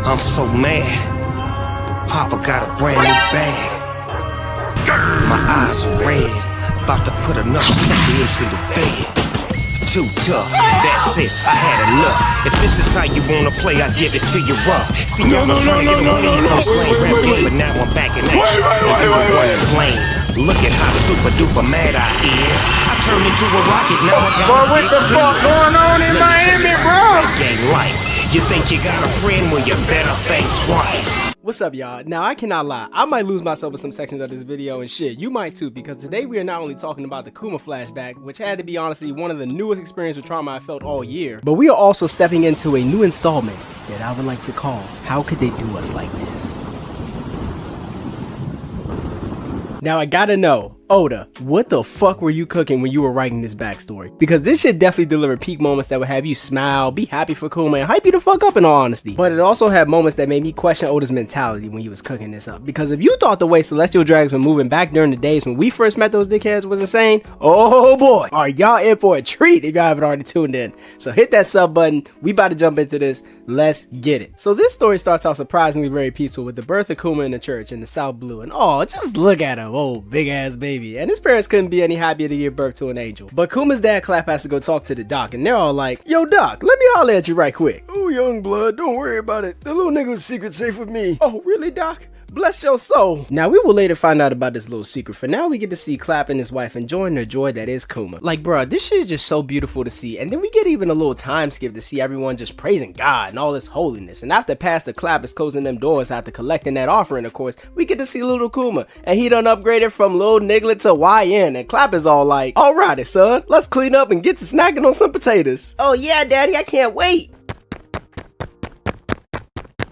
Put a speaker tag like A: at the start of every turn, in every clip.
A: I'm so mad. Papa got a brand new bag. My eyes are red. About to put another sucker into the bed. Too tough, that's it, I had enough. If this is how you wanna play, I give it to you rough. See, I was trying to get away from this lame rap game, but now I'm back in action. Wait. Look at how super duper mad I is. I turned into a rocket, now I got
B: Boy, what the fuck going on in Miami, bro?
A: Gang life. You think you got a friend? Well, you better think twice.
C: What's up, y'all? Now, I cannot lie, I might lose myself in some sections of this video, and shit, you might too, because today we are not only talking about the Kuma flashback, which had to be honestly one of the newest experiences with trauma I felt all year, but we are also stepping into a new installment that I would like to call, How Could They Do Us Like This? Now, I gotta know, Oda, what the fuck were you cooking when you were writing this backstory? Because this shit definitely delivered peak moments that would have you smile, be happy for Kuma, and hype you the fuck up in all honesty. But it also had moments that made me question Oda's mentality when he was cooking this up. Because if you thought the way Celestial Dragons were moving back during the days when we first met those dickheads was insane, oh boy, are y'all in for a treat if y'all haven't already tuned in. So hit that sub button, we about to jump into this, let's get it. So this story starts out surprisingly very peaceful with the birth of Kuma in the church in the South Blue, and oh, just look at him, oh big ass baby. And his parents couldn't be any happier to give birth to an angel. But Kuma's dad Clap has to go talk to the doc, and they're all like, yo doc, let me holler at you right quick. Oh young blood, don't worry about it. The little nigga's secret's safe with me. Oh really doc? Bless your soul. Now we will later find out about this little secret. For now we get to see Clap and his wife enjoying their joy that is Kuma. Like bruh, this shit is just so beautiful to see. And then we get even a little time skip to see everyone just praising God and all this holiness. And after Pastor Clap is closing them doors after collecting that offering, of course, we get to see little Kuma. And he done upgraded from little niglet to YN. And Clap is all like, alrighty son, let's clean up and get to snacking on some potatoes. Oh yeah daddy, I can't wait.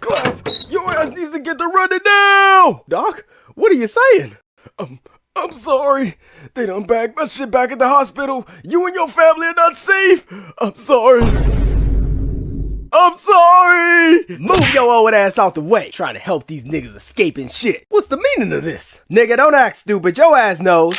C: Clap, your ass needs to get to running now! Doc, what are you saying? I'm sorry. They done bagged my shit back at the hospital. You and your family are not safe. I'm sorry. I'm sorry! Move your old ass out the way. Trying to help these niggas escape and shit. What's the meaning of this? Nigga, don't act stupid. Your ass knows.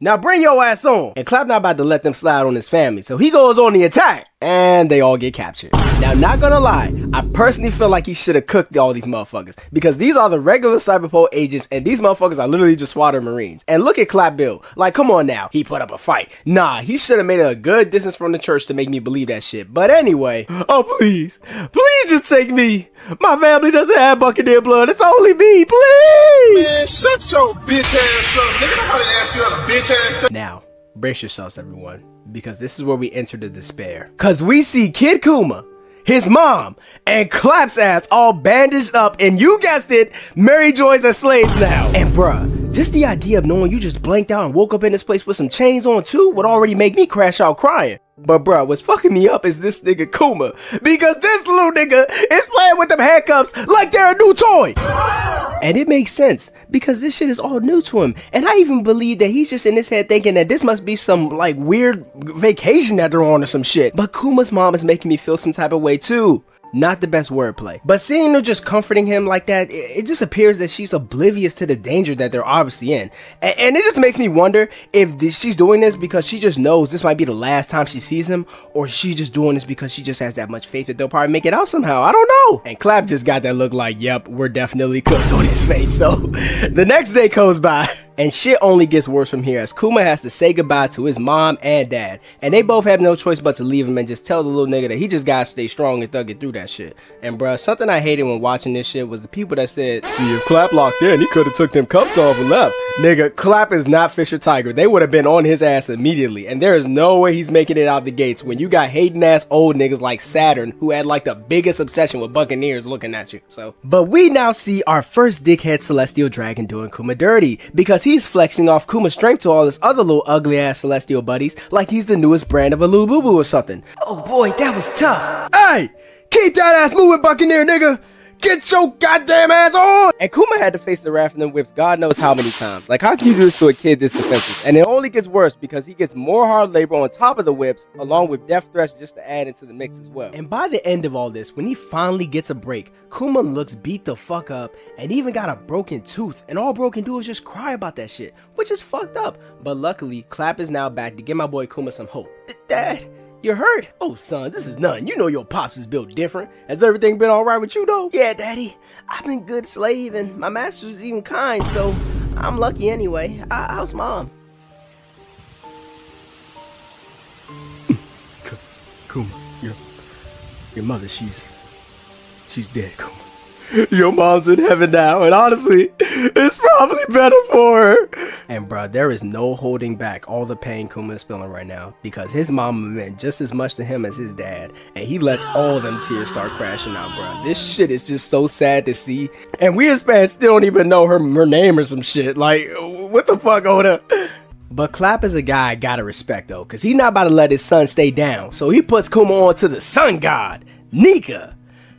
C: Now bring your ass on. And Clap not about to let them slide on his family, so he goes on the attack. And they all get captured. Now, not gonna lie, I personally feel like he should have cooked all these motherfuckers. Because these are the regular Cyberpol agents, and these motherfuckers are literally just SWAT Marines. And look at Clap Bill. Like, come on now. He put up a fight. Nah, he should have made it a good distance from the church to make me believe that shit. But anyway, oh please. Please just take me. My family doesn't have Buccaneer blood. It's only me. Please.
B: Man, shut your bitch ass up. Nigga, nobody asked you a bitch ass.
C: Now, brace yourselves everyone, because this is where we enter the despair. Cause we see Kid Kuma, his mom, and Clap's ass all bandaged up, and you guessed it, Mary Joy's a slave now. And bruh, just the idea of knowing you just blanked out and woke up in this place with some chains on too would already make me crash out crying. But bruh, what's fucking me up is this nigga Kuma, because this little nigga is playing with them handcuffs like they're a new toy. And it makes sense, because this shit is all new to him. And I even believe that he's just in his head thinking that this must be some like weird vacation that they're on or some shit. But Kuma's mom is making me feel some type of way too. Not the best wordplay. But seeing her just comforting him like that, it just appears that she's oblivious to the danger that they're obviously in. And it just makes me wonder if she's doing this because she just knows this might be the last time she sees him, or she's just doing this because she just has that much faith that they'll probably make it out somehow. I don't know. And Clap just got that look like, yep, we're definitely cooked on his face. So the next day goes by. And shit only gets worse from here as Kuma has to say goodbye to his mom and dad. And they both have no choice but to leave him and just tell the little nigga that he just gotta stay strong and thug it through that shit. And bruh, something I hated when watching this shit was the people that said, see, if Clap locked in, he could've took them cuffs off and left. Nigga, Clap is not Fisher Tiger. They would have been on his ass immediately. And there is no way he's making it out the gates when you got hating ass old niggas like Saturn who had like the biggest obsession with Buccaneers looking at you. So, but we now see our first dickhead Celestial Dragon doing Kuma dirty, because he's flexing off Kuma's strength to all his other little ugly ass Celestial buddies like he's the newest brand of a little boo boo or something. Oh boy, that was tough. Hey, keep that ass moving, Buccaneer nigga. Get your goddamn ass on! And Kuma had to face the wrath of them whips God knows how many times. Like, how can you do this to a kid this defenseless? And it only gets worse because he gets more hard labor on top of the whips, along with death threats just to add into the mix as well. And by the end of all this, when he finally gets a break, Kuma looks beat the fuck up and even got a broken tooth. And all Bro can do is just cry about that shit, which is fucked up. But luckily, Clap is now back to give my boy Kuma some hope. Dad, You hurt? Oh, son, this is nothing. You know your pops is built different. Has everything been alright with you, though? Yeah, Daddy. I've been good slave, and my master's even kind, so I'm lucky anyway. How's Mom? Kuma, your mother, she's dead, Kuma. Your mom's in heaven now, and honestly, it's probably better for her. And bro, there is no holding back all the pain Kuma is feeling right now, because his mama meant just as much to him as his dad, and he lets all them tears start crashing out, bro. This shit is just so sad to see, and we as fans still don't even know her name or some shit. Like, what the fuck, Oda? But Clap is a guy I gotta respect though, cause he's not about to let his son stay down, so he puts Kuma on to the sun god, Nika,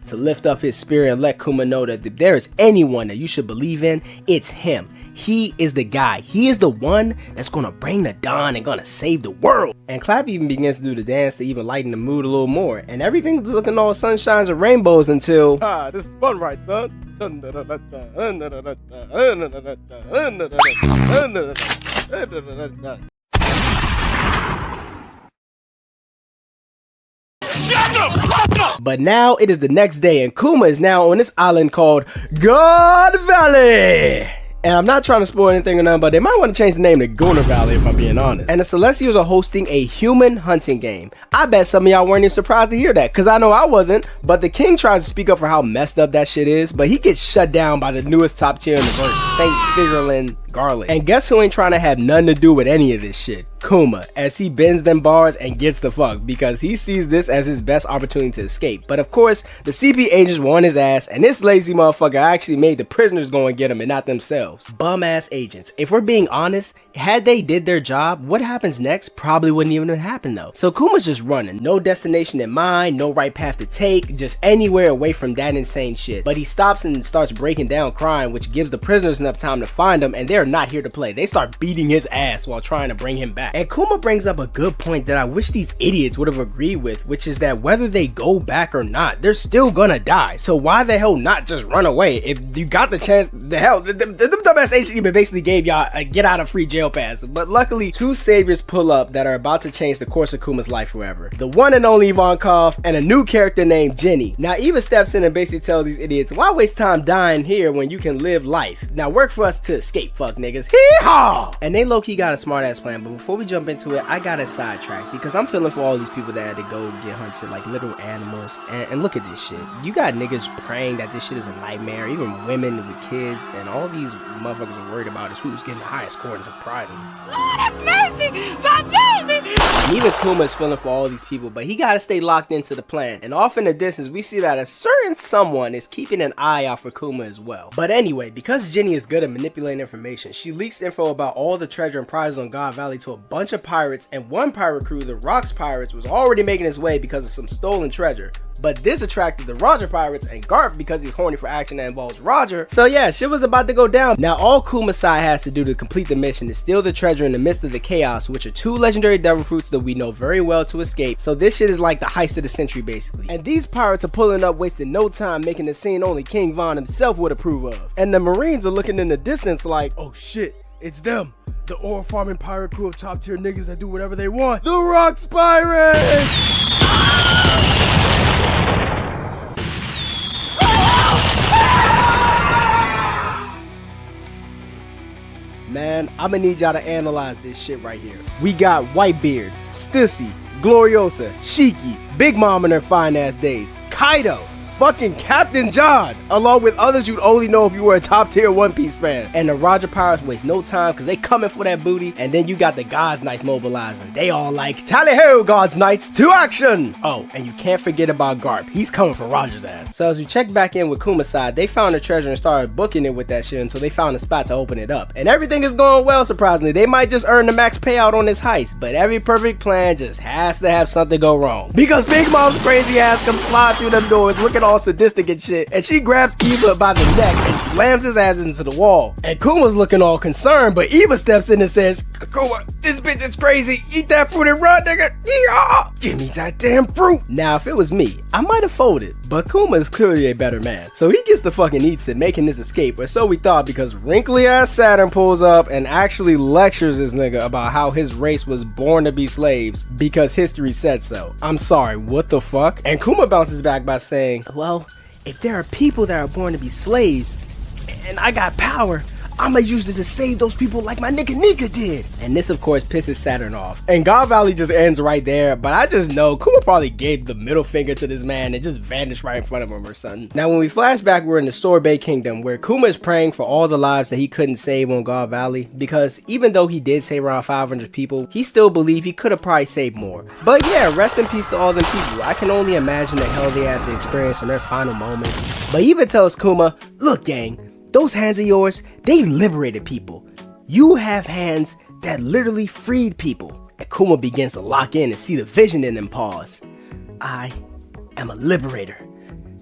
C: to lift up his spirit and let Kuma know that if there is anyone that you should believe in, it's him. He is the guy. He is the one that's gonna bring the dawn and gonna save the world. And Clap even begins to do the dance to even lighten the mood a little more. And everything's looking all sunshines and rainbows until... this is fun, right, son? But now it is the next day and Kuma is now on this island called God Valley. And I'm not trying to spoil anything or nothing, but they might want to change the name to Guna Valley if I'm being honest. And the Celestials are hosting a human hunting game. I bet some of y'all weren't even surprised to hear that, because I know I wasn't. But the king tries to speak up for how messed up that shit is, but he gets shut down by the newest top tier in the verse, Saint Figurlin Garlic. And guess who ain't trying to have nothing to do with any of this shit? Kuma, as he bends them bars and gets the fuck, because he sees this as his best opportunity to escape. But of course, the CP agents were on his ass, and this lazy motherfucker actually made the prisoners go and get him and not themselves. Bum ass agents. If we're being honest, had they did their job, what happens next probably wouldn't even happen though. So Kuma's just running, no destination in mind, no right path to take, just anywhere away from that insane shit. But he stops and starts breaking down crying, which gives the prisoners enough time to find him, and they're not here to play. They start beating his ass while trying to bring him back. And Kuma brings up a good point that I wish these idiots would have agreed with, which is that whether they go back or not, they're still gonna die. So why the hell not just run away? If you got the chance, the hell, the dumbass agent even basically gave y'all a get out of free jail pass. But luckily, two saviors pull up that are about to change the course of Kuma's life forever. The one and only Ivankov and a new character named Jenny. Now Eva steps in and basically tells these idiots, why waste time dying here when you can live life? Now work for us to escape, fuck niggas. Hee-haw! And they low-key got a smart ass plan, but before we jump into it, I got a sidetrack because I'm feeling for all these people that had to go get hunted like little animals. And look at this shit. You got niggas praying that this shit is a nightmare, even women with kids, and all these motherfuckers are worried about is who's getting the highest score and surprising.
D: Lord have mercy, my baby!
C: And even Kuma's feeling for all these people, but he gotta stay locked into the plan. And off in the distance, we see that a certain someone is keeping an eye out for Kuma as well. But anyway, because Jenny is good at manipulating information, she leaks info about all the treasure and prizes on God Valley to a bunch of pirates, and one pirate crew, the Rocks Pirates, was already making his way because of some stolen treasure. But this attracted the Roger Pirates and Garp because he's horny for action that involves Roger. So yeah, shit was about to go down. Now all Kuma Sai has to do to complete the mission is steal the treasure in the midst of the chaos, which are two legendary devil fruits that we know very well to escape. So this shit is like the heist of the century basically. And these pirates are pulling up, wasting no time, making the scene only King Von himself would approve of. And the Marines are looking in the distance like, oh shit, it's them. The ore farming pirate crew of top tier niggas that do whatever they want. The Rocks Pirates! Man, I'ma need y'all to analyze this shit right here. We got Whitebeard, Stussy, Gloriosa, Shiki, Big Mom in her fine ass days, Kaido, fucking Captain John, along with others you'd only know if you were a top tier One Piece fan. And the Roger Pirates waste no time because they coming for that booty. And then you got the God's Knights mobilizing. They all like, tally ho, God's Knights, to action! Oh, and you can't forget about Garp. He's coming for Roger's ass. So as we check back in with Kuma's side, they found the treasure and started booking it with that shit until they found a spot to open it up. And everything is going well, surprisingly. They might just earn the max payout on this heist, but every perfect plan just has to have something go wrong. Because Big Mom's crazy ass comes flying through them doors looking all all sadistic and shit, and she grabs Eva by the neck and slams his ass into the wall. And Kuma's looking all concerned, but Eva steps in and says, Kuma, this bitch is crazy. Eat that fruit and run, nigga. Yeehaw! Give me that damn fruit. Now, if it was me, I might have folded, but Kuma is clearly a better man. So he gets the fucking eats it, making his escape, or so we thought, because wrinkly ass Saturn pulls up and actually lectures this nigga about how his race was born to be slaves because history said so. I'm sorry, what the fuck? And Kuma bounces back by saying, well, if there are people that are born to be slaves, and I got power, I'ma use it to save those people like my nigga Nika did. And this of course pisses Saturn off. And God Valley just ends right there, but I just know Kuma probably gave the middle finger to this man and just vanished right in front of him or something. Now when we flash back, we're in the Sorbet Kingdom where Kuma is praying for all the lives that he couldn't save on God Valley, because even though he did save around 500 people, he still believed he could have probably saved more. But yeah, rest in peace to all them people. I can only imagine the hell they had to experience in their final moments. But Eva tells Kuma, look gang, those hands of yours, they liberated people. You have hands that literally freed people. And Kuma begins to lock in and see the vision in them paws. I am a liberator.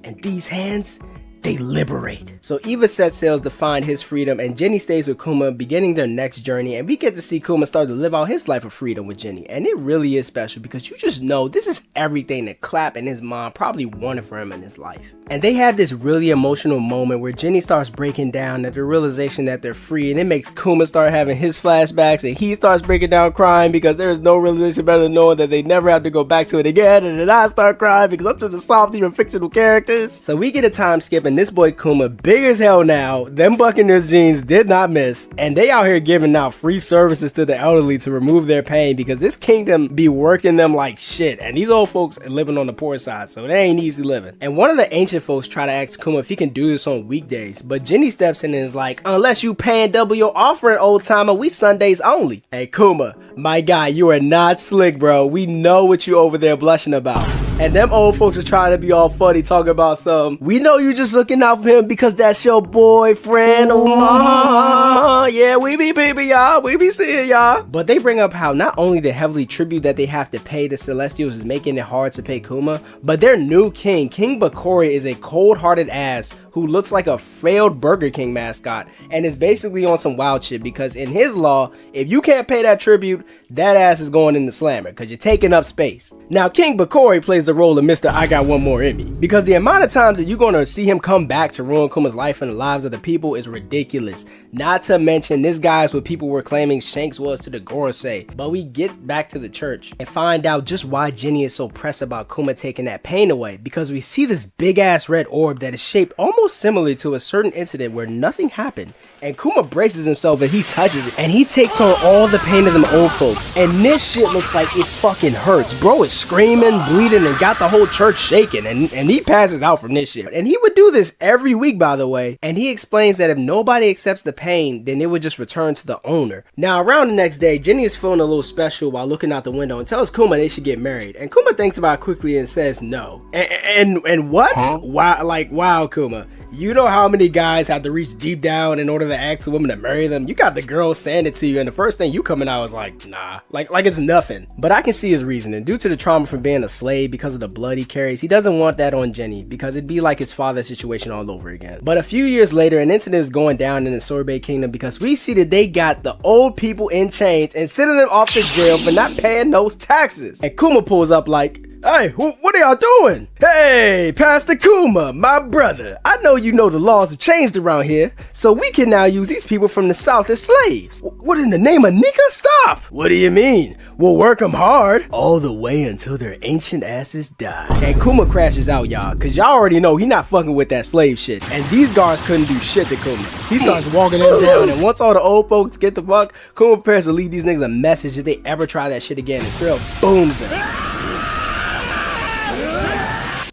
C: And these hands, they liberate. So Eva sets sails to find his freedom, and Jenny stays with Kuma, beginning their next journey, and we get to see Kuma start to live out his life of freedom with Jenny. And it really is special because you just know this is everything that Clap and his mom probably wanted for him in his life. And they have this really emotional moment where Jenny starts breaking down at the realization that they're free, and it makes Kuma start having his flashbacks, and he starts breaking down crying because there is no realization better than knowing that they never have to go back to it again. And then I start crying because I'm just a soft, even fictional characters. So we get a time skip, and this boy Kuma, big as hell now, them Buccaneers jeans did not miss, and they out here giving out free services to the elderly to remove their pain because this kingdom be working them like shit, and these old folks are living on the poor side, so they ain't easy living. And one of the ancient folks try to ask Kuma if he can do this on weekdays, but Jenny steps in and is like, unless you paying double your offering, old timer, we Sundays only. Hey Kuma, my guy, you are not slick, bro. We know what you over there blushing about. And them old folks are trying to be all funny, talking about some, we know you just looking out for him because that's your boyfriend. Yeah, we be peeping y'all, we be seeing y'all. But they bring up how not only the heavily tribute that they have to pay the Celestials is making it hard to pay Kuma, but their new king, King Bakori, is a cold-hearted ass who looks like a failed Burger King mascot and is basically on some wild shit because in his law, if you can't pay that tribute, that ass is going in the slammer because you're taking up space. Now, King Bakori plays the role of Mr. I Got One More in Me because the amount of times that you're going to see him come back to ruin Kuma's life and the lives of the people is ridiculous. Not to mention, this guy is what people were claiming Shanks was to the Gorosei. But we get back to the church and find out just why Jenny is so pressed about Kuma taking that pain away, because we see this big ass red orb that is shaped almost similar to a certain incident where nothing happened. And Kuma braces himself and he touches it, and he takes on all the pain of them old folks. And this shit looks like it fucking hurts. Bro is screaming, bleeding, and got the whole church shaking, and he passes out from this shit. And he would do this every week, by the way. And he explains that if nobody accepts the pain, then it would just return to the owner. Now, around the next day, Jenny is feeling a little special while looking out the window and tells Kuma they should get married. And Kuma thinks about it quickly and says no. And what? Huh? Wow, Kuma. You know how many guys have to reach deep down in order to ask a woman to marry them? You got the girl saying it to you, and the first thing you coming out is like, nah, like it's nothing. But I can see his reasoning. Due to the trauma from being a slave because of the blood he carries, he doesn't want that on Jenny because it'd be like his father's situation all over again. But a few years later, an incident is going down in the Sorbet Kingdom because we see that they got the old people in chains and sending them off to jail for not paying those taxes. And Kuma pulls up like, hey, what are y'all doing? Hey, Pastor Kuma, my brother. I know you know the laws have changed around here, so we can now use these people from the South as slaves. What in the name of Nika? Stop! What do you mean? We'll work them hard all the way until their ancient asses die. And Kuma crashes out, y'all, because y'all already know he not fucking with that slave shit. And these guards couldn't do shit to Kuma. He starts walking them down, and once all the old folks get the fuck, Kuma prepares to leave these niggas a message if they ever try that shit again, and Krill booms them.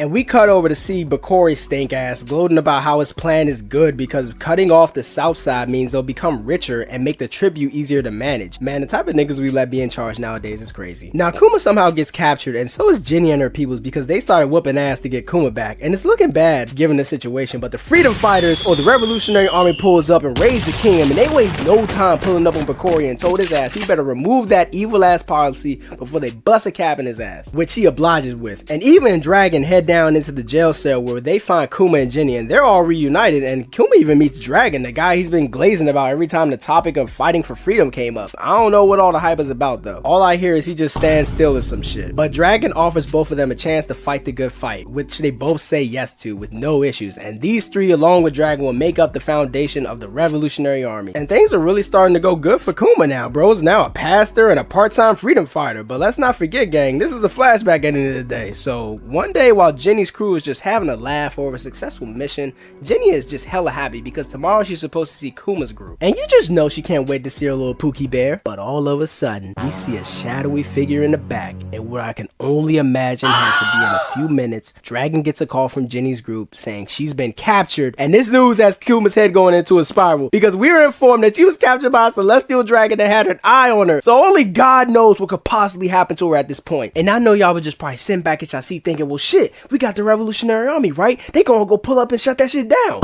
C: And we cut over to see Bakori's stink ass gloating about how his plan is good because cutting off the south side means they'll become richer and make the tribute easier to manage. Man, the type of niggas we let be in charge nowadays is crazy. Now Kuma somehow gets captured, and so is Jenny and her peoples because they started whooping ass to get Kuma back, and it's looking bad given the situation. But the freedom fighters or the revolutionary army pulls up and raids the kingdom, and they waste no time pulling up on Bakori and told his ass he better remove that evil ass policy before they bust a cap in his ass, which he obliges with. And even Dragon head down into the jail cell where they find Kuma and Jenny, and they're all reunited, and Kuma even meets Dragon, the guy he's been glazing about every time the topic of fighting for freedom came up. I don't know what all the hype is about though. All I hear is he just stands still or some shit. But Dragon offers both of them a chance to fight the good fight, which they both say yes to with no issues, and these three along with Dragon will make up the foundation of the Revolutionary Army. And things are really starting to go good for Kuma now. Bro's now a pastor and a part-time freedom fighter. But let's not forget, gang, this is the flashback at the end of the day. So one day while Jenny's crew is just having a laugh over a successful mission, Jenny is just hella happy because tomorrow she's supposed to see Kuma's group. And you just know she can't wait to see her little Pookie bear. But all of a sudden, we see a shadowy figure in the back, and what I can only imagine had to be in a few minutes, Dragon gets a call from Jenny's group saying she's been captured, and this news has Kuma's head going into a spiral because we were informed that she was captured by a celestial dragon that had an eye on her. So only God knows what could possibly happen to her at this point. And I know y'all would just probably sit back at y'all seat thinking, well shit, we got the Revolutionary Army, right? They gonna go pull up and shut that shit down.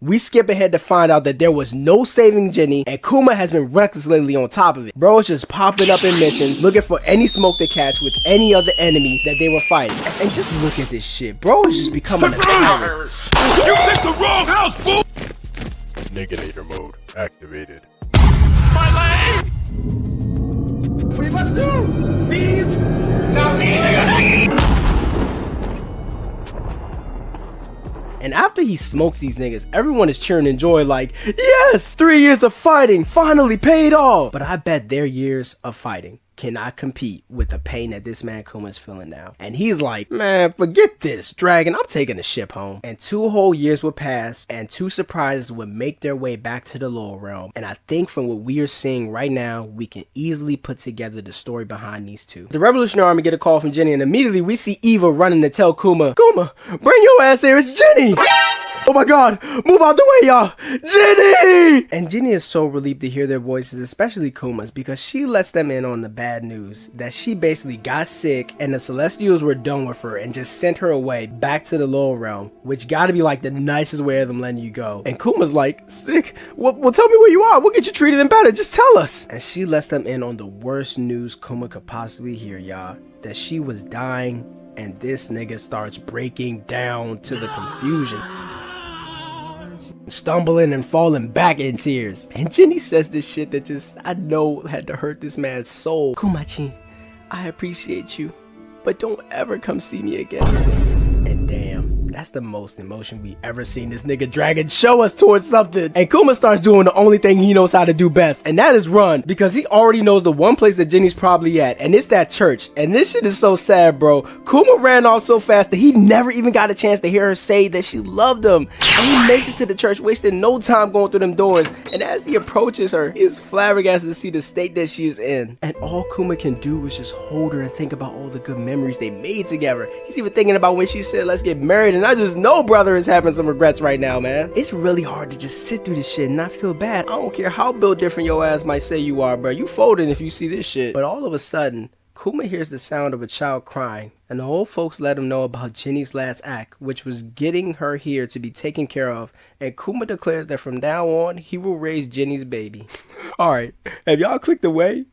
C: We skip ahead to find out that there was no saving Jenny, and Kuma has been recklessly on top of it. Bro is just popping up in missions, looking for any smoke to catch with any other enemy that they were fighting. And just look at this shit. Bro is just becoming a tyrant.
B: You picked the wrong house, fool!
E: Negator mode activated.
B: My leg! What you about to do? Leave? Not me, nigga!
C: And after he smokes these niggas, everyone is cheering in joy like, yes, 3 years of fighting finally paid off. But I bet their years of fighting cannot compete with the pain that this man Kuma is feeling now. And he's like, man, forget this, Dragon, I'm taking the ship home. And 2 whole years would pass, and 2 surprises would make their way back to the lower realm. And I think from what we are seeing right now, we can easily put together the story behind these 2. The Revolutionary Army get a call from Jenny, and immediately we see Eva running to tell Kuma, Kuma, bring your ass here, it's Jenny! Oh my god, move out the way, y'all! Jenny! And Jenny is so relieved to hear their voices, especially Kuma's, because she lets them in on the bad news that she basically got sick and the Celestials were done with her and just sent her away back to the lower realm, which gotta be like the nicest way of them letting you go. And Kuma's like, sick? Well, tell me where you are. We'll get you treated and better. Just tell us. And she lets them in on the worst news Kuma could possibly hear, y'all. That she was dying, and this nigga starts breaking down to the confusion, stumbling and falling back in tears. And Jenny says this shit that just, I know, had to hurt this man's soul. Kuma-chan, I appreciate you, but don't ever come see me again. And damn, that's the most emotion we ever seen this nigga Dragon show us towards something. And Kuma starts doing the only thing he knows how to do best, and that is run, because he already knows the one place that Jenny's probably at, and it's that church. And this shit is so sad, bro. Kuma ran off so fast that he never even got a chance to hear her say that she loved him. And he makes it to the church, wasting no time going through them doors. And as he approaches her, he is flabbergasted to see the state that she is in. And all Kuma can do is just hold her and think about all the good memories they made together. He's even thinking about when she said, let's get married, and I just know brother is having some regrets right now, man. It's really hard to just sit through this shit and not feel bad. I don't care how built different your ass might say you are, bro. You folding if you see this shit. But all of a sudden, Kuma hears the sound of a child crying, and the old folks let him know about Jenny's last act, which was getting her here to be taken care of, and Kuma declares that from now on, he will raise Jenny's baby. Alright, have y'all clicked away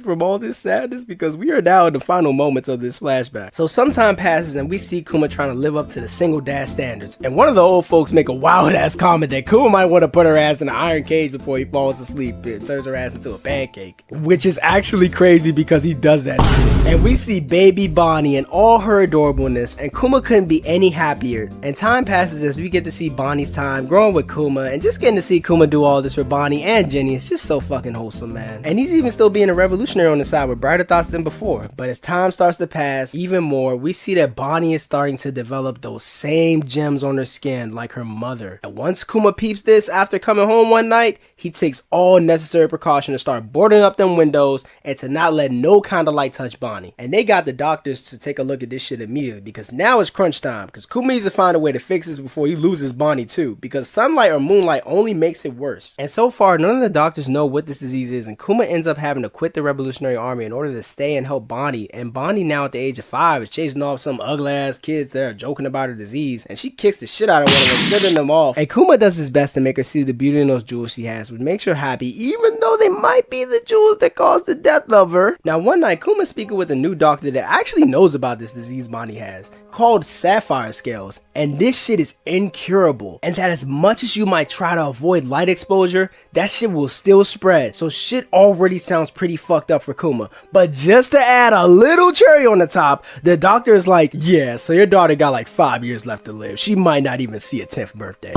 C: from all this sadness? Because we are now in the final moments of this flashback. So some time passes and we see Kuma trying to live up to the single dad standards, and one of the old folks make a wild ass comment that Kuma might want to put her ass in an iron cage before he falls asleep and turns her ass into a pancake, which is actually crazy because he does that shit. And we see baby Bonnie in all her adorableness, and Kuma couldn't be any happier. And time passes as we get to see Bonnie's time growing with Kuma, and just getting to see Kuma do all this for Bonnie and Jenny is just so fucking wholesome, man. And he's even still being a revolutionary on the side with brighter thoughts than before. But as time starts to pass even more, we see that Bonnie is starting to develop those same gems on her skin like her mother. And once Kuma peeps this after coming home one night, he takes all necessary precaution to start boarding up them windows and to not let no kind of light touch Bonnie. And they got the doctors to take a look at this shit immediately, because now it's crunch time, because Kuma needs to find a way to fix this before he loses Bonnie too, because sunlight or moonlight only makes it worse. And so far, none of the doctors know what this disease is, and Kuma ends up having to quit the Revolutionary Army in order to stay and help Bonnie. And Bonnie, now at the age of 5, is chasing off some ugly ass kids that are joking about her disease, and she kicks the shit out of one of them, sending them off. And Kuma does his best to make her see the beauty in those jewels she has, which makes her happy, even though though they might be the jewels that caused the death of her. Now one night, Kuma's speaking with a new doctor that actually knows about this disease Bonnie has, called sapphire scales, and this shit is incurable, and that as much as you might try to avoid light exposure, that shit will still spread. So shit already sounds pretty fucked up for Kuma, but just to add a little cherry on the top, the doctor is like, yeah, so your daughter got like 5 years left to live. She might not even see a 10th birthday.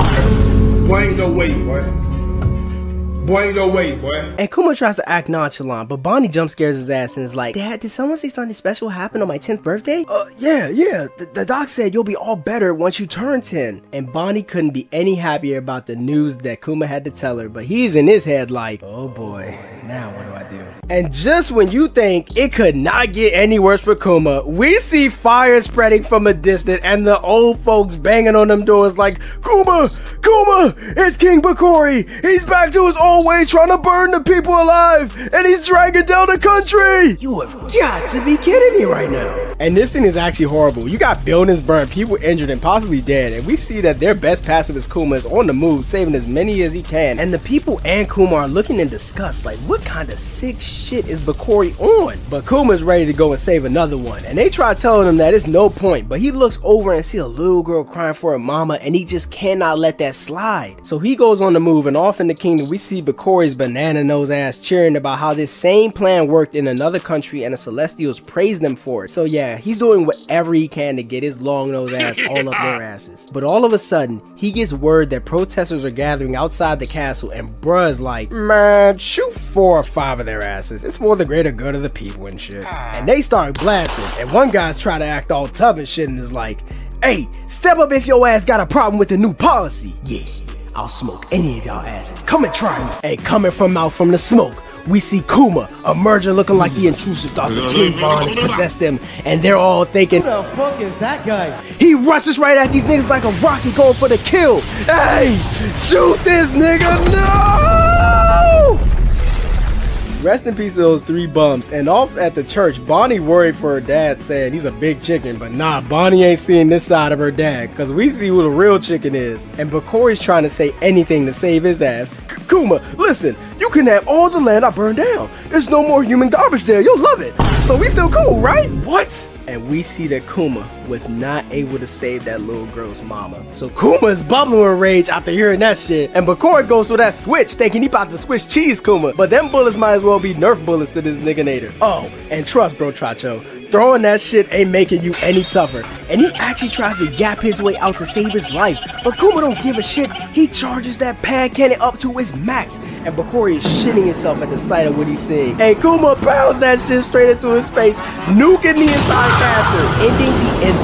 B: Boy, ain't no way, boy. Boy, ain't no way, boy.
C: And Kuma tries to act nonchalant, but Bonnie jump scares his ass and is like, Dad, did someone say something special happened on my 10th birthday? Yeah. The doc said you'll be all better once you turn 10. And Bonnie couldn't be any happier about the news that Kuma had to tell her, but he's in his head like, oh boy, now what do I do? And just when you think it could not get any worse for Kuma, we see fire spreading from a distance and the old folks banging on them doors like, Kuma, it's King Bakori. He's back to his old way trying to burn the people alive, and he's dragging down the country. You have got to be kidding me right now. And this thing is actually horrible. You got buildings burned, people injured and possibly dead, and we see that their best pacifist Kuma is on the move, saving as many as he can. And the people and Kuma are looking in disgust like, what kind of sick shit is Bakori on? But Kuma's ready to go and save another one, and they try telling him that it's no point, but he looks over and see a little girl crying for her mama, and he just cannot let that slide. So he goes on the move, and off in the kingdom we see Bakori's banana nose ass cheering about how this same plan worked in another country and the Celestials praised them for it. So yeah, he's doing whatever he can to get his long nose ass all up their asses. But all of a sudden, he gets word that protesters are gathering outside the castle, and bruh's like, man, shoot 4 or 5 of their asses. It's for the greater good of the people and shit. And they start blasting, and one guy's trying to act all tough and shit and is like, hey, step up if your ass got a problem with the new policy. Yeah, I'll smoke any of y'all asses. Come and try me. And coming from out from the smoke, we see Kuma emerging looking like the intrusive thoughts of King Von has possessed them, and they're all thinking, who the fuck is that guy? He rushes right at these niggas like a rocket going for the kill. Hey, shoot this nigga, no! Rest in peace to those 3 bums. And off at the church, Bonnie worried for her dad, saying he's a big chicken, but nah, Bonnie ain't seeing this side of her dad, cause we see who the real chicken is. And Bakori's trying to say anything to save his ass. Kuma, listen, you can have all the land I burned down. There's no more human garbage there, you'll love it. So we still cool, right? What? And we see that Kuma was not able to save that little girl's mama. So Kuma is bubbling with rage after hearing that shit, and Bakori goes with that switch thinking he about to switch cheese Kuma, but them bullets might as well be Nerf bullets to this nigga nader. Oh, and trust bro Tracho, throwing that shit ain't making you any tougher, and he actually tries to yap his way out to save his life, but Kuma don't give a shit. He charges that pad cannon up to its max, and Bakori is shitting himself at the sight of what he's seeing. And Kuma pounds that shit straight into his face, nuking the entire castle, ending the incident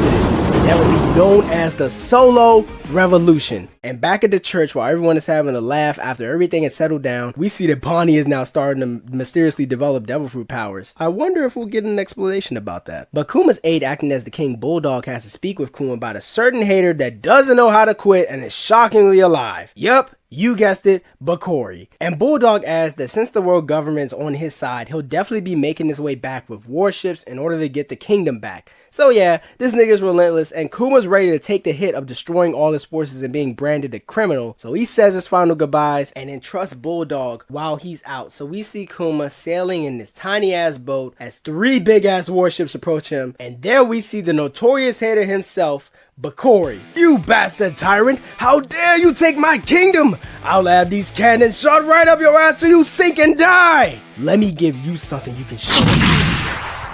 C: that will be known as the Solo Revolution. And back at the church, while everyone is having a laugh after everything has settled down, we see that Bonnie is now starting to mysteriously develop devil fruit powers. I wonder if we'll get an explanation about that. But Kuma's aide, acting as the King Bulldog, has to speak with Kuma about a certain hater that doesn't know how to quit and is shockingly alive. Yup, you guessed it, Bakori. And Bulldog adds that since the world government's on his side, he'll definitely be making his way back with warships in order to get the kingdom back. So yeah, this nigga's relentless, and Kuma's ready to take the hit of destroying all his forces and being branded a criminal. So he says his final goodbyes and entrusts Bulldog while he's out. So we see Kuma sailing in this tiny ass boat as 3 big ass warships approach him, and there we see the notorious hater himself, Bakori. You bastard tyrant! How dare you take my kingdom! I'll have these cannons shot right up your ass till you sink and die! Let me give you something you can show me.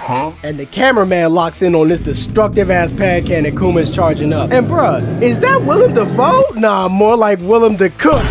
C: Huh? And the cameraman locks in on this destructive ass pad cannon Kuma is charging up. And bruh, is that Willem Dafoe? Nah, more like Willem the Cook.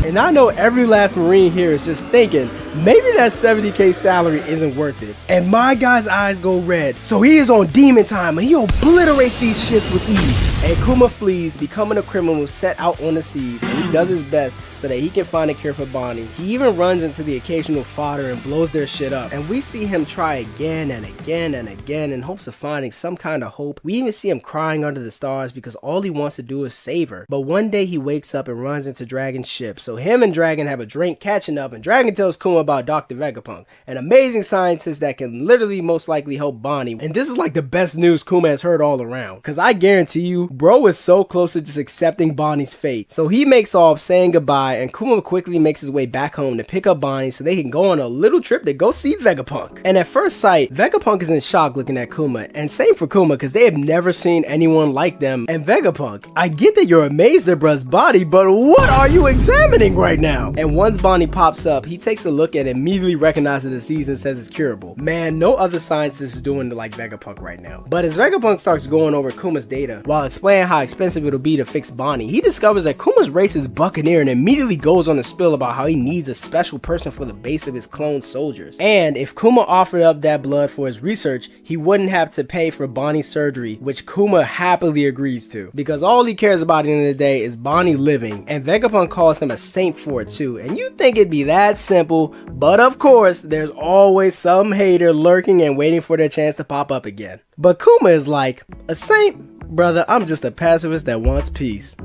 C: And I know every last Marine here is just thinking, maybe that 70K salary isn't worth it. And my guy's eyes go red. So he is on demon time and he obliterates these ships with ease. And Kuma flees, becoming a criminal set out on the seas. And he does his best so that he can find a cure for Bonnie. He even runs into the occasional fodder and blows their shit up. And we see him try again and again and again in hopes of finding some kind of hope. We even see him crying under the stars because all he wants to do is save her. But one day he wakes up and runs into Dragon's ship. So him and Dragon have a drink catching up, and Dragon tells Kuma about Dr. Vegapunk, an amazing scientist that can literally most likely help Bonnie. And this is like the best news Kuma has heard all around, because I guarantee you too. Bro is so close to just accepting Bonnie's fate. So he makes off saying goodbye, and Kuma quickly makes his way back home to pick up Bonnie so they can go on a little trip to go see Vegapunk. And at first sight, Vegapunk is in shock looking at Kuma, and same for Kuma because they have never seen anyone like them. And Vegapunk, I get that you're amazed at bruh's body, but what are you examining right now? And once Bonnie pops up, he takes a look and immediately recognizes the disease and says it's curable. Man, no other scientist is doing like Vegapunk right now. But as Vegapunk starts going over Kuma's data while explaining how expensive it'll be to fix Bonnie, he discovers that Kuma's race is Buccaneer and immediately goes on a spill about how he needs a special person for the base of his clone soldiers. And if Kuma offered up that blood for his research, he wouldn't have to pay for Bonnie's surgery, which Kuma happily agrees to, because all he cares about at the end of the day is Bonnie living, and Vegapunk calls him a saint for it too. And you'd think it'd be that simple, but of course, there's always some hater lurking and waiting for their chance to pop up again. But Kuma is like, a saint? Brother, I'm just a pacifist that wants peace.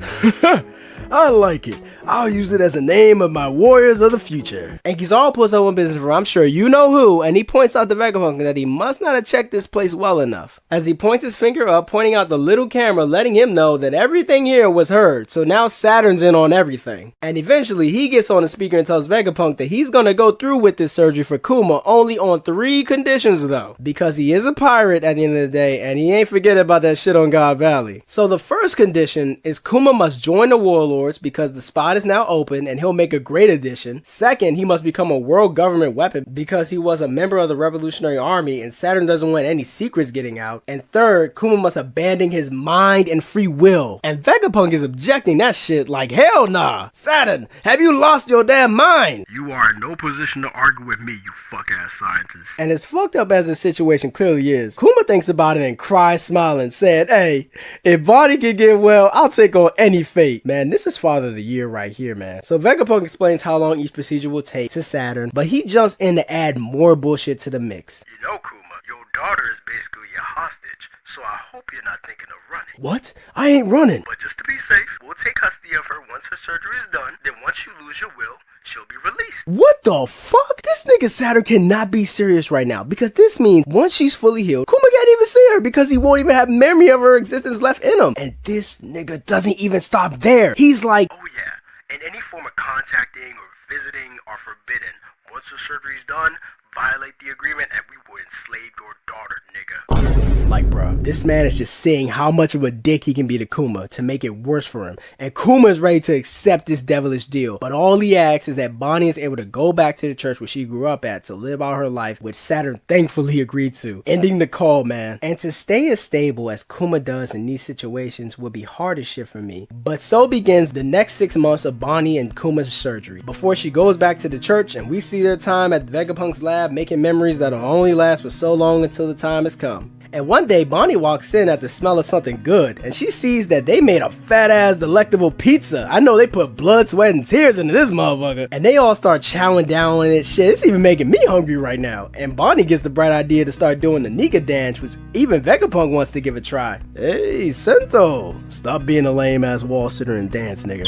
C: I like it. I'll use it as a name of my warriors of the future. And Kizaru pulls up on business for I'm sure you know who, and he points out to Vegapunk that he must not have checked this place well enough. As he points his finger up, pointing out the little camera, letting him know that everything here was heard, so now Saturn's in on everything. And eventually, he gets on the speaker and tells Vegapunk that he's gonna go through with this surgery for Kuma, only on 3 conditions though. Because he is a pirate at the end of the day, and he ain't forgetting about that shit on God Valley. So the first condition is Kuma must join the warlords because the spot is now open and he'll make a great addition. Second, he must become a world government weapon because he was a member of the Revolutionary Army and Saturn doesn't want any secrets getting out. And third, Kuma must abandon his mind and free will. And Vegapunk is objecting that shit like, hell nah. Saturn, have you lost your damn mind?
F: You are in no position to argue with me, you fuck-ass scientist.
C: And as fucked up as the situation clearly is, Kuma thinks about it and cries smiling, saying, hey, if Bonnie can get well, I'll take on any fate. Man, this is Father of the Year right here, man. So Vegapunk explains how long each procedure will take to Saturn, but he jumps in to add more bullshit to the mix.
F: You know, Kuma, your daughter is basically your hostage, so I hope you're not thinking of running.
C: What? I ain't running.
F: But just to be safe, we'll take custody of her once her surgery is done, then once you lose your will, she'll be released.
C: What the fuck? This nigga Saturn cannot be serious right now, because this means once she's fully healed, Kuma can't even see her because he won't even have memory of her existence left in him. And this nigga doesn't even stop there. He's like,
F: oh yeah, and any form of contacting or visiting are forbidden. Once the surgery's done, violate the agreement and we will enslave your daughter, nigga.
C: Like, bruh, this man is just seeing how much of a dick he can be to Kuma to make it worse for him. And Kuma is ready to accept this devilish deal. But all he asks is that Bonnie is able to go back to the church where she grew up at to live out her life, which Saturn thankfully agreed to. Ending the call, man. And to stay as stable as Kuma does in these situations would be hard as shit for me. But so begins the next 6 months of Bonnie and Kuma's surgery. Before she goes back to the church and we see their time at Vegapunk's lab making memories that'll only last for so long until the time has come. And one day, Bonnie walks in at the smell of something good, and she sees that they made a fat-ass delectable pizza. I know they put blood, sweat, and tears into this motherfucker. And they all start chowing down on it. Shit, it's even making me hungry right now. And Bonnie gets the bright idea to start doing the Nika dance, which even Vegapunk wants to give a try. Hey, Sento, stop being a lame-ass wall sitter and dance, nigga.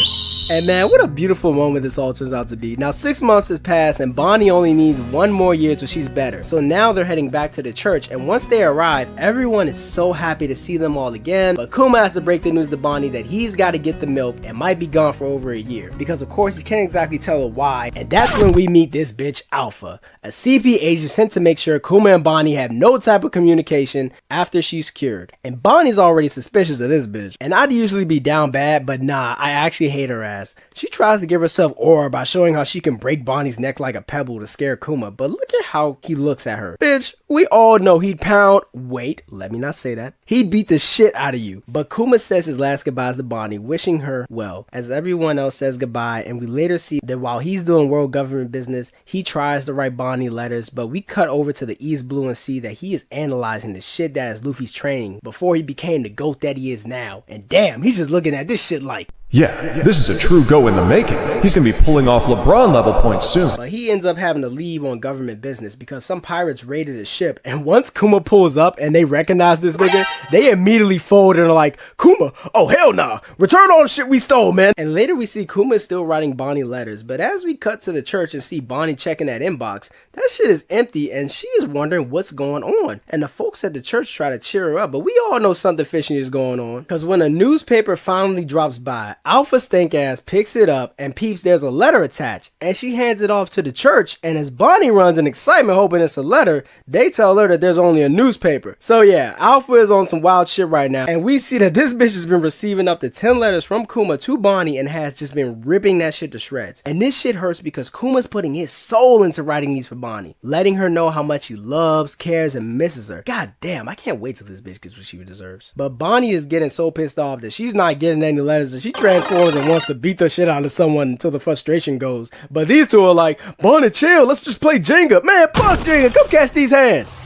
C: And man, what a beautiful moment this all turns out to be. Now 6 months has passed and Bonnie only needs 1 more year till she's better. So now they're heading back to the church, and once they arrive, everyone is so happy to see them all again. But Kuma has to break the news to Bonnie that he's got to get the milk and might be gone for over a year. Because of course he can't exactly tell her why, and that's when we meet this bitch Alpha, a CP agent sent to make sure Kuma and Bonnie have no type of communication after she's cured. And Bonnie's already suspicious of this bitch. And I'd usually be down bad, but nah, I actually hate her ass. She tries to give herself aura by showing how she can break Bonnie's neck like a pebble to scare Kuma, but look at how he looks at her. Bitch, we all know he'd pound, wait, let me not say that. He'd beat the shit out of you. But Kuma says his last goodbyes to Bonnie, wishing her well, as everyone else says goodbye, and we later see that while he's doing world government business, he tries to write Bonnie letters, but we cut over to the East Blue and see that he is analyzing the shit that is Luffy's training before he became the GOAT that he is now. And damn, he's just looking at this shit like,
G: Yeah, this is a true go in the making. He's gonna be pulling off LeBron level points soon.
C: But he ends up having to leave on government business because some pirates raided his ship, and once Kuma pulls up and they recognize this nigga, they immediately fold and are like, Kuma, oh hell nah, return all the shit we stole, man. And later we see Kuma is still writing Bonnie letters, but as we cut to the church and see Bonnie checking that inbox, that shit is empty and she is wondering what's going on. And the folks at the church try to cheer her up, but we all know something fishy is going on. Because when a newspaper finally drops by, Alpha stank ass picks it up and peeps there's a letter attached, and she hands it off to the church, and as Bonnie runs in excitement hoping it's a letter, they tell her that there's only a newspaper. So yeah, Alpha is on some wild shit right now, and we see that this bitch has been receiving up to 10 letters from Kuma to Bonnie and has just been ripping that shit to shreds. And this shit hurts because Kuma's putting his soul into writing these for Bonnie, letting her know how much he loves, cares, and misses her. God damn, I can't wait till this bitch gets what she deserves. But Bonnie is getting so pissed off that she's not getting any letters, and she transforms and wants to beat the shit out of someone until the frustration goes. But these two are like, Bonnie, chill, let's just play Jenga. Man, fuck Jenga, come catch these hands.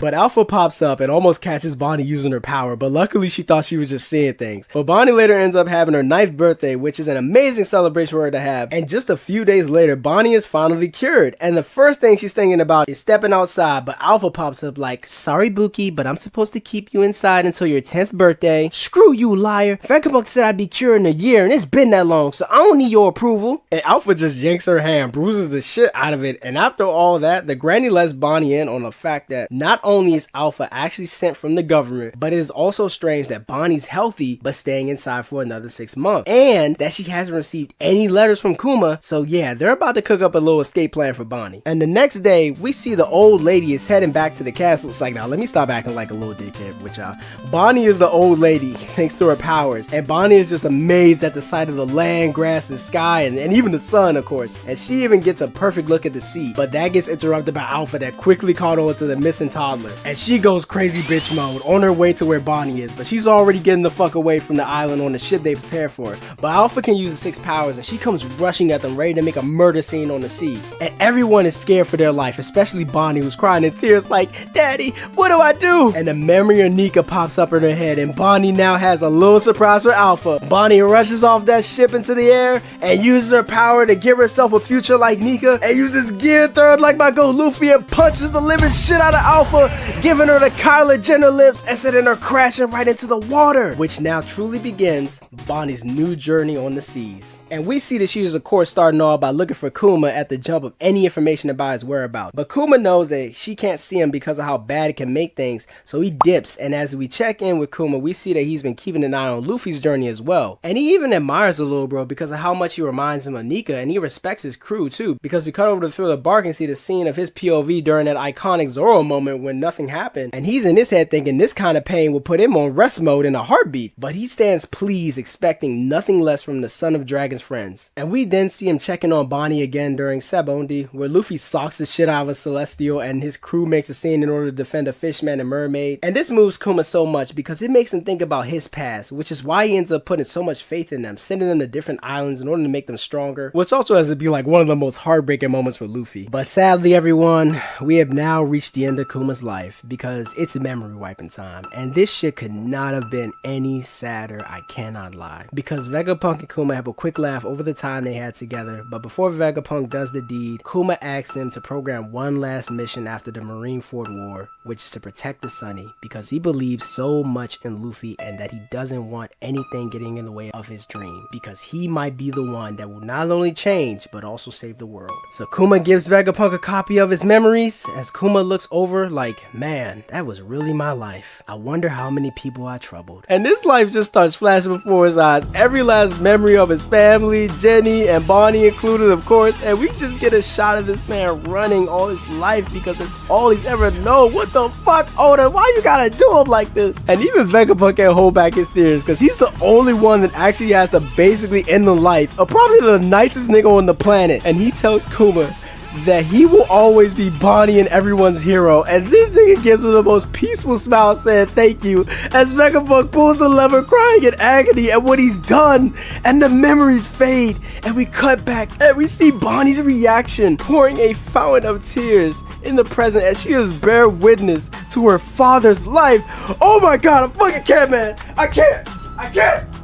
C: But Alpha pops up and almost catches Bonnie using her power, but luckily she thought she was just seeing things. But Bonnie later ends up having her 9th birthday, which is an amazing celebration for her to have, and just a few days later, Bonnie is finally cured, and the first thing she's thinking about is stepping outside, but Alpha pops up like, sorry Buki, but I'm supposed to keep you inside until your 10th birthday. Screw you, liar. Vegapunk said I'd be cured in a year, and it's been that long, so I don't need your approval. And Alpha just yanks her hand, bruises the shit out of it, and after all that, the granny lets Bonnie in on the fact that not only is Alpha actually sent from the government, but it is also strange that Bonnie's healthy but staying inside for another 6 months, and that she hasn't received any letters from Kuma. So yeah, they're about to cook up a little escape plan for Bonnie. And the next day, we see the old lady is heading back to the castle. It's like, now let me stop acting like a little dickhead with y'all. Bonnie is the old lady thanks to her powers, and Bonnie is just amazed at the sight of the land, grass, the sky, and even the sun, of course. And she even gets a perfect look at the sea, but that gets interrupted by Alpha that quickly caught on to the missing toddler, and she goes crazy bitch mode on her way to where Bonnie is, but she's already getting the fuck away from the island on the ship they prepared for her. But Alpha can use the 6 powers, and she comes rushing at them ready to make a murder scene on the sea, and everyone is scared for their life, especially Bonnie, who's crying in tears like, Daddy, what do I do? And the memory of Nika pops up in her head, and Bonnie now has a little surprise for Alpha. Bonnie rushes off that ship into the air and uses her power to give herself a future like Nika, and uses Gear Third like my go Luffy and punches the living shit out of Alpha, giving her the Kylie Jenner lips and sending her crashing right into the water, which now truly begins Bonnie's new journey on the seas. And we see that she is of course starting off by looking for Kuma at the jump of any information about his whereabouts, but Kuma knows that she can't see him because of how bad it can make things, so he dips. And as we check in with Kuma, we see that he's been keeping an eye on Luffy's journey as well, and he even admires the little bro because of how much he reminds him of Nika, and he respects his crew too, because we cut over to Thriller Bark and see the scene of his POV during that iconic Zoro moment when nothing happened, and he's in his head thinking this kind of pain will put him on rest mode in a heartbeat, but he stands pleased, expecting nothing less from the Son of Dragon's friends. And we then see him checking on Bonnie again during Sebondi, where Luffy socks the shit out of a Celestial and his crew makes a scene in order to defend a fishman and mermaid. And this moves Kuma so much because it makes him think about his past, which is why he ends up putting so much faith in them, sending them to different islands in order to make them stronger, which also has to be like one of the most heartbreaking moments for Luffy. But sadly everyone, we have now reached the end of Kuma's life because it's memory wiping time, and this shit could not have been any sadder, I cannot lie, because Vegapunk and Kuma have a quick laugh over the time they had together. But before Vegapunk does the deed, Kuma asks him to program one last mission after the Marineford War, which is to protect the Sunny, because he believes so much in Luffy and that he doesn't want anything getting in the way of his dream, because he might be the one that will not only change but also save the world. So Kuma gives Vegapunk a copy of his memories as Kuma looks over like, man, that was really my life. I wonder how many people I troubled. And this life just starts flashing before his eyes. Every last memory of his family, Jenny and Bonnie included, of course, and we just get a shot of this man running all his life because it's all he's ever known. What the fuck, Oda? Why you gotta do him like this? And even Vegapunk can't hold back his tears because he's the only one that actually has to basically end the life of probably the nicest nigga on the planet. And he tells Kuma that he will always be Bonnie and everyone's hero, and this nigga gives him the most peaceful smile saying thank you as Vegapunk pulls the lever crying in agony at what he's done, and the memories fade, and we cut back and we see Bonnie's reaction, pouring a fountain of tears in the present as she is bear witness to her father's life. Oh my god, I fucking can't, man. I can't. I can't.